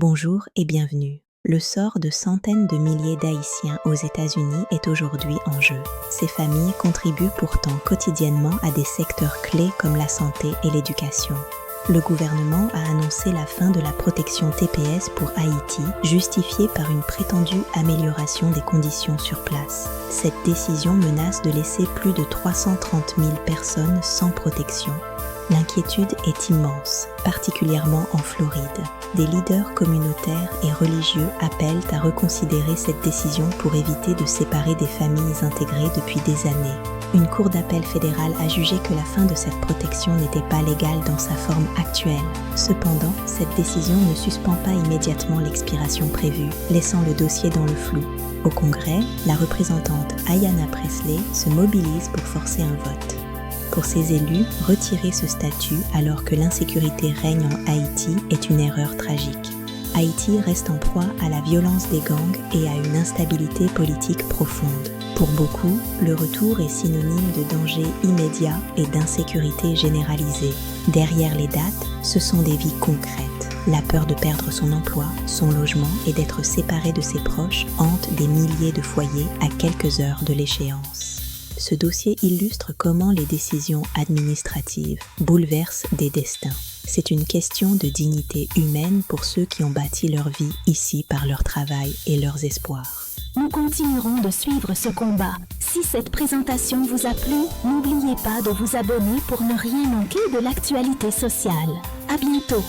Bonjour et bienvenue. Le sort de centaines de milliers d'Haïtiens aux États-Unis est aujourd'hui en jeu. Ces familles contribuent pourtant quotidiennement à des secteurs clés comme la santé et l'éducation. Le gouvernement a annoncé la fin de la protection TPS pour Haïti, justifiée par une prétendue amélioration des conditions sur place. Cette décision menace de laisser plus de 330 000 personnes sans protection. L'inquiétude est immense, particulièrement en Floride. Des leaders communautaires et religieux appellent à reconsidérer cette décision pour éviter de séparer des familles intégrées depuis des années. Une cour d'appel fédérale a jugé que la fin de cette protection n'était pas légale dans sa forme actuelle. Cependant, cette décision ne suspend pas immédiatement l'expiration prévue, laissant le dossier dans le flou. Au Congrès, la représentante Ayanna Pressley se mobilise pour forcer un vote. Pour ces élus, retirer ce statut alors que l'insécurité règne en Haïti est une erreur tragique. Haïti reste en proie à la violence des gangs et à une instabilité politique profonde. Pour beaucoup, le retour est synonyme de danger immédiat et d'insécurité généralisée. Derrière les dates, ce sont des vies concrètes. La peur de perdre son emploi, son logement et d'être séparé de ses proches hante des milliers de foyers à quelques heures de l'échéance. Ce dossier illustre comment les décisions administratives bouleversent des destins. C'est une question de dignité humaine pour ceux qui ont bâti leur vie ici par leur travail et leurs espoirs. Nous continuerons de suivre ce combat. Si cette présentation vous a plu, n'oubliez pas de vous abonner pour ne rien manquer de l'actualité sociale. À bientôt!